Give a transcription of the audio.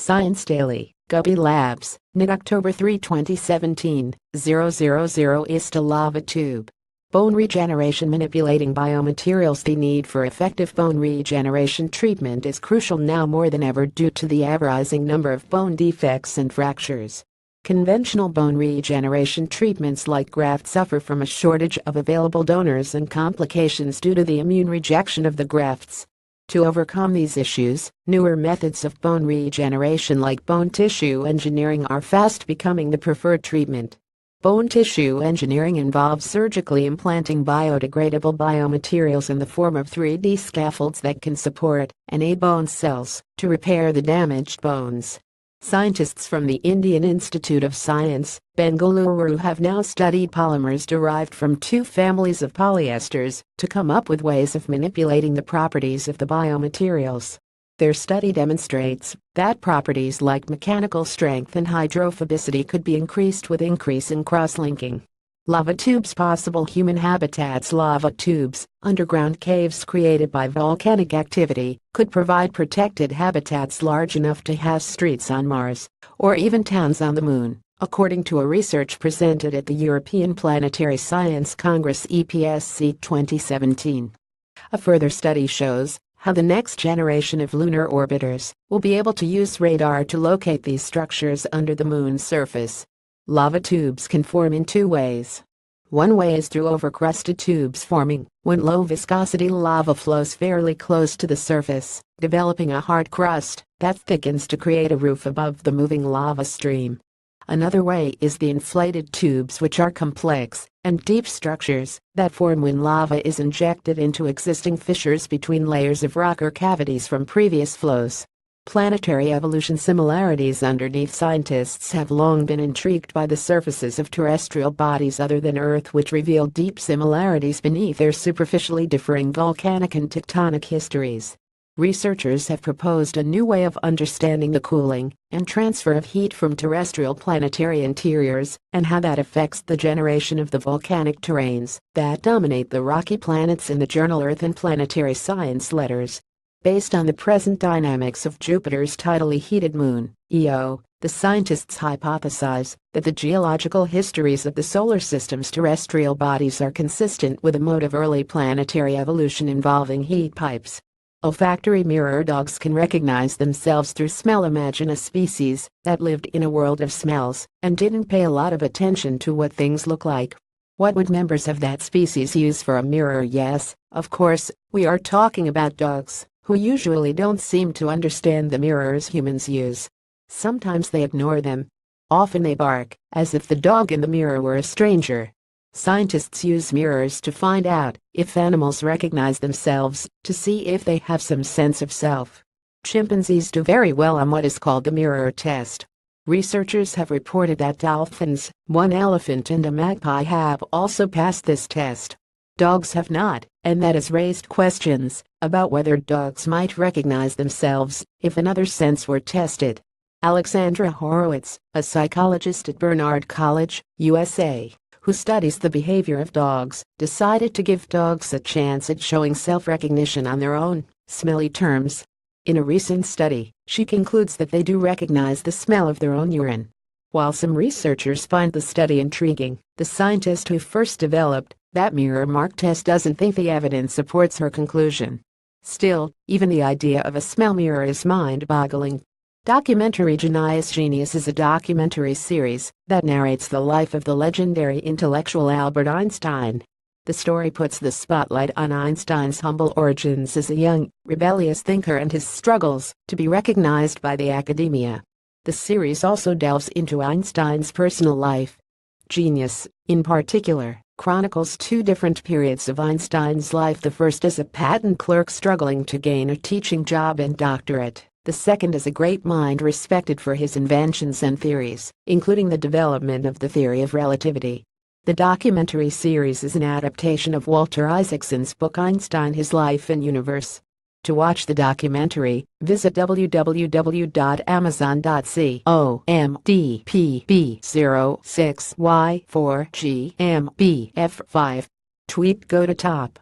Science Daily, Gubbi Labs, NYT October 3, 2017, 000 IST A lava tube. Bone regeneration manipulating biomaterials. The need for effective bone regeneration treatment is crucial now more than ever due to the ever-rising number of bone defects and fractures. Conventional bone regeneration treatments like graft suffer from a shortage of available donors and complications due to the immune rejection of the grafts. To overcome these issues, newer methods of bone regeneration like bone tissue engineering are fast becoming the preferred treatment. Bone tissue engineering involves surgically implanting biodegradable biomaterials in the form of 3D scaffolds that can support and aid bone cells to repair the damaged bones. Scientists from the Indian Institute of Science, Bengaluru, have now studied polymers derived from two families of polyesters to come up with ways of manipulating the properties of the biomaterials. Their study demonstrates that properties like mechanical strength and hydrophobicity could be increased with increase in cross-linking. Lava tubes. Possible human habitats. Lava tubes, underground caves created by volcanic activity, could provide protected habitats large enough to house streets on Mars, or even towns on the Moon, according to a research presented at the European Planetary Science Congress EPSC 2017. A further study shows how the next generation of lunar orbiters will be able to use radar to locate these structures under the Moon's surface. Lava tubes can form in two ways. One way is through overcrusted tubes forming when low-viscosity lava flows fairly close to the surface, developing a hard crust that thickens to create a roof above the moving lava stream. Another way is the inflated tubes, which are complex and deep structures that form when lava is injected into existing fissures between layers of rock or cavities from previous flows. Planetary evolution similarities underneath. Scientists have long been intrigued by the surfaces of terrestrial bodies other than Earth, which reveal deep similarities beneath their superficially differing volcanic and tectonic histories. Researchers have proposed a new way of understanding the cooling and transfer of heat from terrestrial planetary interiors and how that affects the generation of the volcanic terrains that dominate the rocky planets in the journal Earth and Planetary Science Letters. Based on the present dynamics of Jupiter's tidally heated moon, Io, the scientists hypothesize that the geological histories of the solar system's terrestrial bodies are consistent with a mode of early planetary evolution involving heat pipes. Olfactory mirror. Dogs can recognize themselves through smell. Imagine a species that lived in a world of smells and didn't pay a lot of attention to what things look like. What would members of that species use for a mirror? Yes, of course, we are talking about dogs, who usually don't seem to understand the mirrors humans use. Sometimes they ignore them. Often they bark, as if the dog in the mirror were a stranger. Scientists use mirrors to find out if animals recognize themselves, to see if they have some sense of self. Chimpanzees do very well on what is called the mirror test. Researchers have reported that dolphins, one elephant and a magpie have also passed this test. Dogs have not, and that has raised questions about whether dogs might recognize themselves if another sense were tested. Alexandra Horowitz, a psychologist at Barnard College, USA, who studies the behavior of dogs, decided to give dogs a chance at showing self-recognition on their own smelly terms. In a recent study, she concludes that they do recognize the smell of their own urine. While some researchers find the study intriguing, the scientist who first developed that mirror mark test doesn't think the evidence supports her conclusion. Still, even the idea of a smell mirror is mind-boggling. Documentary Genius is a documentary series that narrates the life of the legendary intellectual Albert Einstein. The story puts the spotlight on Einstein's humble origins as a young, rebellious thinker and his struggles to be recognized by the academia. The series also delves into Einstein's personal life. Genius, in particular, chronicles two different periods of Einstein's life. The first as a patent clerk struggling to gain a teaching job and doctorate. The second as a great mind respected for his inventions and theories, including the development of the theory of relativity. The documentary series is an adaptation of Walter Isaacson's book Einstein, His Life and Universe. To watch the documentary, visit www.amazon.com/COMDPB06Y4GMBF5. Tweet Go to Top.